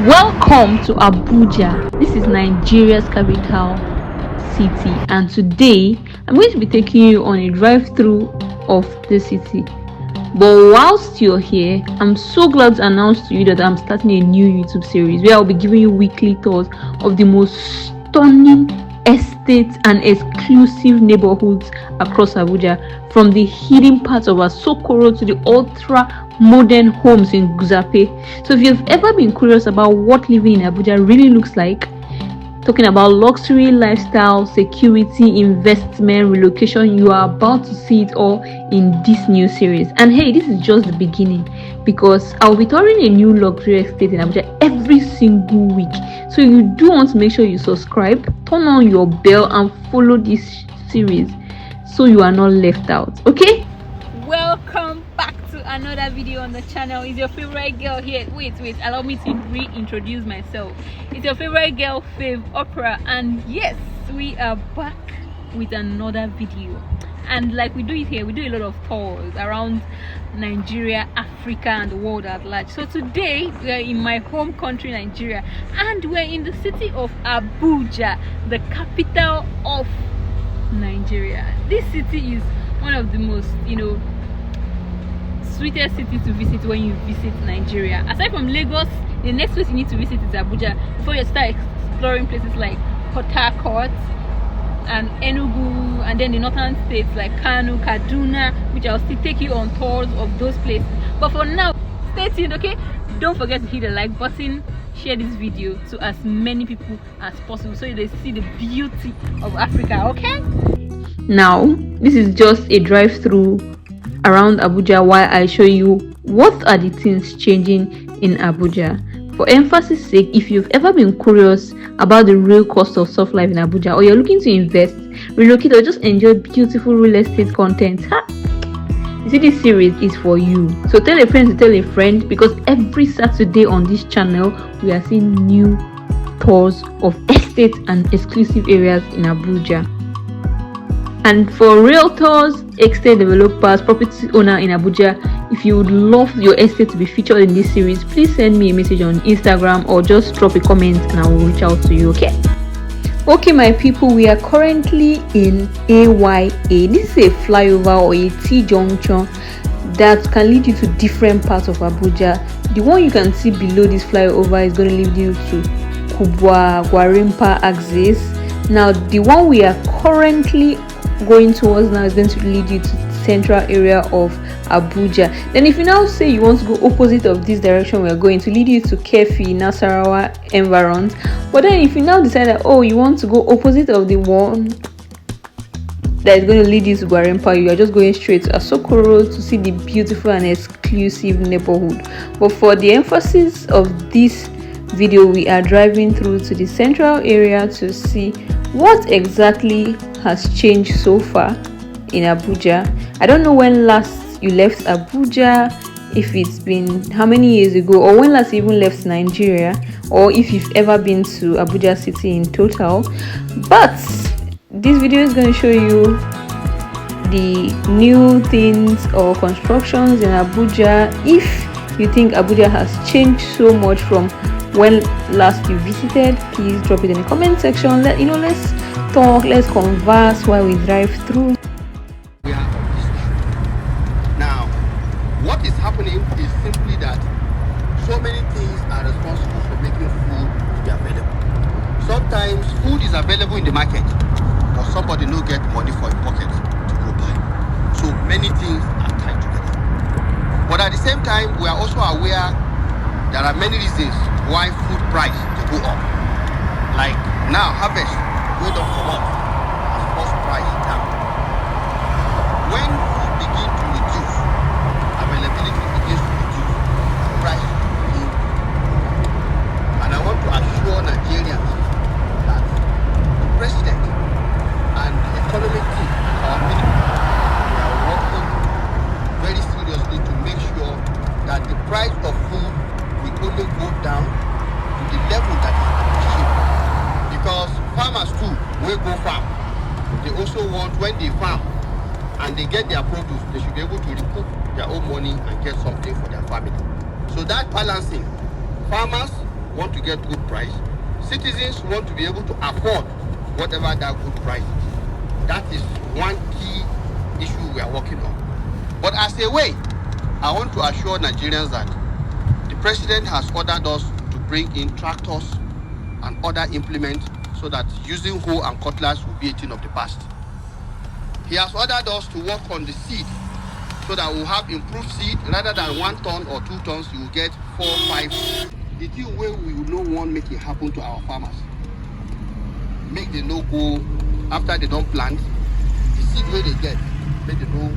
Welcome to Abuja. This is Nigeria's capital city, and today I'm going to be taking you on a drive-through of the city. But whilst you're here, I'm so glad to announce to you that I'm starting a new YouTube series where I'll be giving you weekly tours of the most stunning estates and exclusive neighborhoods across Abuja, from the hidden parts of Asokoro to the ultra modern homes in Guzape. So if you've ever been curious about what living in Abuja really looks like, talking about luxury, lifestyle, security, investment, relocation, you are about to see it all in this new series. And hey, this is just the beginning, because I'll be touring a new luxury estate in Abuja every single week. So you do want to make sure you subscribe, turn on your bell, and follow this series so you are not left out. Okay? Welcome back to another video on the channel. It's your favorite girl here. Wait, allow me to reintroduce myself. It's your favorite girl, Fave Opera, and yes, we are back with another video. And like we do it here, we do a lot of tours around Nigeria, Africa, and the world at large. So today we are in my home country, Nigeria, and we're in the city of Abuja, the capital of Nigeria. This city is one of the most, sweetest city to visit when you visit Nigeria. Aside from Lagos, the next place you need to visit is Abuja before you start exploring places like Port Harcourt and Enugu, and then the northern states like Kano, Kaduna, which I'll still take you on tours of those places. But for now, stay tuned, okay? Don't forget to hit the like button, share this video to as many people as possible so they see the beauty of Africa, okay? Now, this is just a drive-through around Abuja while I show you what are the things changing in Abuja. For emphasis sake, if you've ever been curious about the real cost of soft life in Abuja, or you're looking to invest, relocate, or just enjoy beautiful real estate content, you see, this series is for you. So tell a friend to tell a friend, because every Saturday on this channel we are seeing new tours of estates and exclusive areas in Abuja. And for realtors, estate developers, property owner in Abuja, if you would love your estate to be featured in this series, please send me a message on Instagram or just drop a comment and I will reach out to you, okay? Okay, my people, we are currently in AYA. This is a flyover or a T-junction that can lead you to different parts of Abuja. The one you can see below this flyover is going to lead you to Kubwa Gwarimpa axis. Now, the one we are currently going towards now is going to lead you to the central area of Abuja. Then if you now say you want to go opposite of this direction we are going, to lead you to Kefi, Nasarawa environs. But then if you now decide that you want to go opposite of the one that is going to lead you to Gwarimpa, you are just going straight to Asokoro to see the beautiful and exclusive neighborhood. But for the emphasis of this video, we are driving through to the central area to see what exactly has changed so far in Abuja. I don't know when last you left Abuja, if it's been how many years ago, or when last you even left Nigeria, or if you've ever been to Abuja city in total. But this video is going to show you the new things or constructions in Abuja. If you think Abuja has changed so much from when last you visited, please drop it in the comment section. Let's talk, let's converse while we drive through. Now, what is happening is simply that so many things are responsible for making food to be available. Sometimes food is available in the market, but somebody no get money for a pocket to go buy. So many things are tied together. But at the same time, we are also aware there are many reasons why food price to go up. Like now, harvest going up for month has forced price down. When food begin to reduce, availability begins to reduce, price will go. And I want to assure Nigerians that the president and the economic team and our ministry, we are working very seriously to make sure that the price of food will only go down to the level that is appreciable. Because farmers too will go farm. They also want, when they farm and they get their produce, they should be able to recoup their own money and get something for their family. So that balancing, farmers want to get good price. Citizens want to be able to afford whatever that good price is. That is one key issue we are working on. But as a way, I want to assure Nigerians that the president has ordered us to bring in tractors and other implements so that using hoe and cutlass will be a thing of the past. He has ordered us to work on the seed so that we'll have improved seed. Rather than 1 ton or 2 tons, you will get 4, 5. The thing where we will no one make it happen to our farmers. Make the no go after they don't plant. The seed where they get, make the no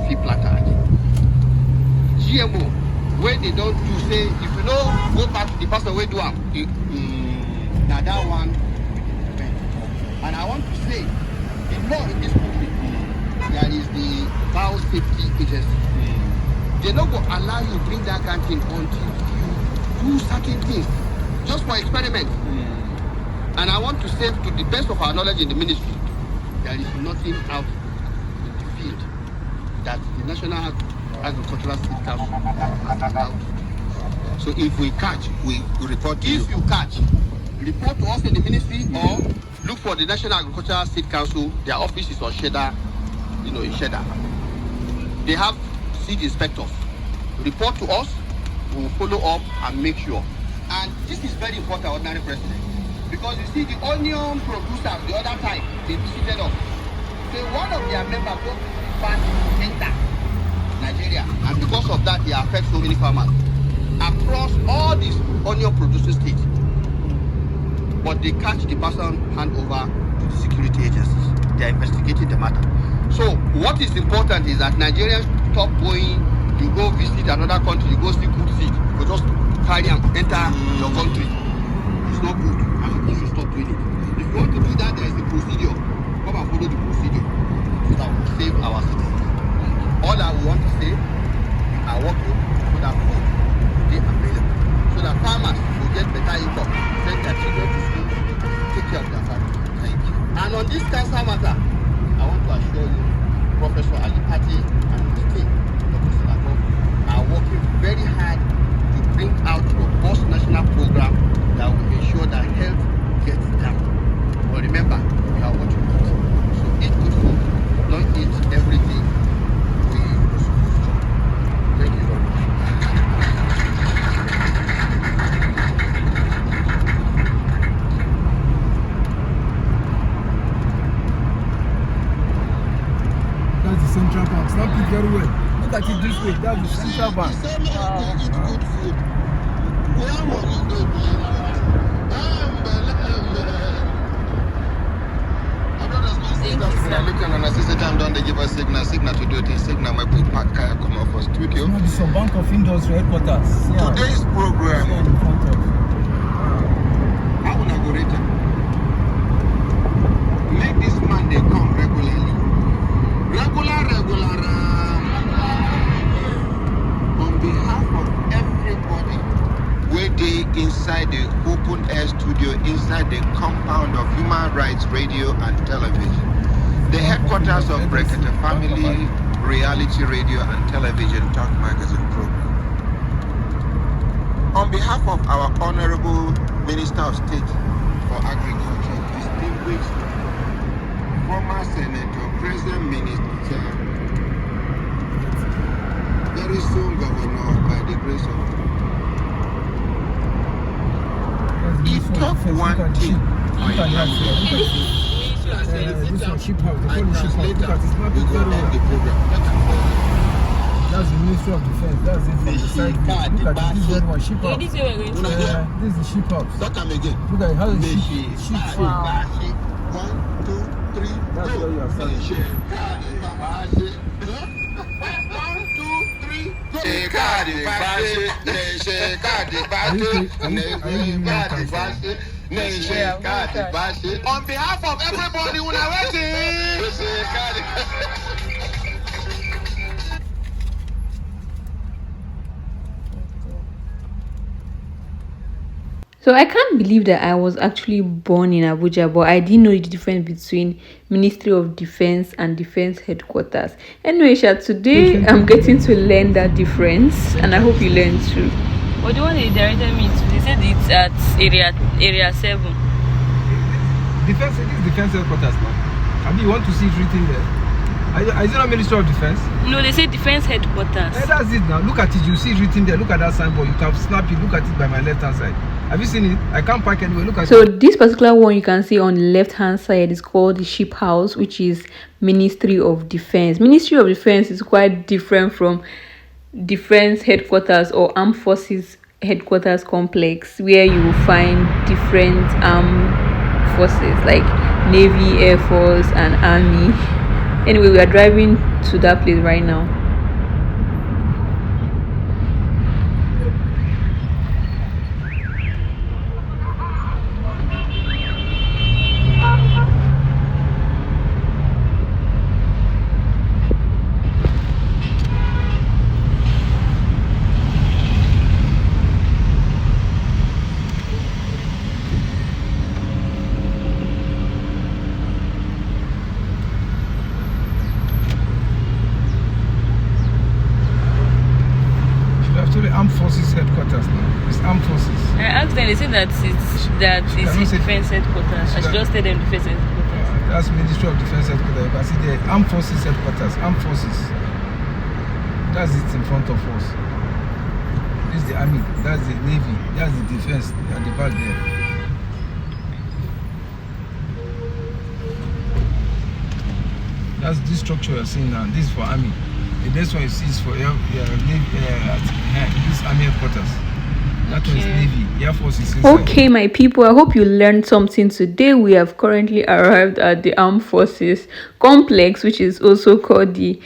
feed planter again. GMO, where they don't do, say, if you know, go back to the person where do now that one. And I want to say, the law in this country, there is the biosafety agency. They not going to allow you to bring that kind of thing until you do certain things, just for experiment. And I want to say, to the best of our knowledge in the ministry, there is nothing out in the field that the National Agricultural Seed Council has out. So if we catch, we report to you. If you catch, report to us in the ministry or look for the National Agricultural Seed Council. Their office is on Sheda, in Sheda. They have seed inspectors. Report to us, we will follow up and make sure. And this is very important, ordinary president, because you see the onion producers the other time, they visited us. So one of their members got bad enter Nigeria, and because of that, they affect so many farmers across all these onion producing states. But they catch the person, hand over to the security agencies. They are investigating the matter. So what is important is that Nigerians stop going, you go visit another country, you go see good seed, you just carry and enter your country. It's not good, and people should stop doing it. If you want to do that, there is a procedure. Come and follow the procedure so that we save our citizens. All I want to say, we are working so that food will be available, so that farmers will get better income, send their children to school, take care of their family. Thank you. And on this cancer matter, I want to assure you, Professor Ali Pati and his team, Dr. Salako, are working very hard to bring out a robust national program that will ensure that health gets down. But remember, we are what you eat. So eat good food, don't eat everything we are supposed to. Thank you very much. That's the central bank. Snap it very well. Look at it this way. That's the central bank. Eat good food. And I see time don't they give us signal to do it. Signal my put pack come off for studio. It's not the some Bank of Industry headquarters. Yeah. Today's program. Yeah, in front of. How will I go rate? Make this man they come regularly. Regular. On behalf of everybody, where they inside the open air studio, inside the compound of Human Rights Radio and Television, the headquarters of Brekete Family Reality Radio and Television Talk Magazine program. On behalf of our Honorable Minister of State for Agriculture, distinguished former Senator, President Minister, very soon Governor by the grace of God. He talk one thing. This one ship house. They call it ship house. Look at it. Not the program. That's the Ministry of Defense. That's it from the side. Look at this very one ship house. This is the ship house. Talk them again. Look at how the ship. Wow. 1, 2, 3. That's where you are standing. 1, 2, 3. On behalf of everybody who are waiting. So I can't believe that I was actually born in Abuja, but I didn't know the difference between Ministry of Defense and Defense Headquarters. Anyway, today I'm getting to learn that difference, and I hope you learn too. But the one they directed me to, they said it's at area 7. Defense, it is defense headquarters now. I mean, you want to see it written there? Is it not Ministry of Defense? No, they say defense headquarters. That's it now. Look at it. You see it written there. Look at that signboard. You can snap it. Look at it by my left hand side. Have you seen it? I can't park anywhere. Look at so it. This particular one you can see on the left hand side is called the Ship House, which is Ministry of Defense. Ministry of Defense is quite different from Defense Headquarters or Armed Forces Headquarters complex, where you will find different armed forces like Navy, Air Force, and Army. Anyway, we are driving to that place right now. Armed Forces Headquarters now. It's Armed Forces. I asked them, they said that it's Defense Headquarters. I should just tell them Defense Headquarters. That's Ministry of Defense Headquarters. You can see the Armed Forces Headquarters. Armed Forces. That's it in front of us. This is the Army. That's the Navy. That's the Defense at the back there. That's this structure you're seeing now. This is for Army. The next one you see is for this Army headquarters. That one is Navy. Air Force is inside. Okay, my people, I hope you learned something today. We have currently arrived at the Armed Forces complex, which is also called the,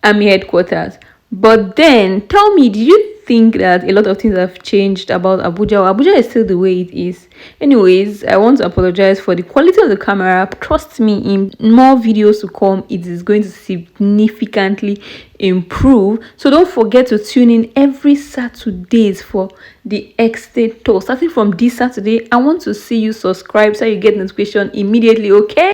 Army headquarters. But then, tell me, did you think that a lot of things have changed about Abuja? Or Abuja is still the way it is? Anyways, I want to apologize for the quality of the camera. Trust me, in more videos to come, it is going to significantly improve. So don't forget to tune in every Saturdays for the Estate Tour. Starting from this Saturday, I want to see you subscribe so you get notification immediately, okay?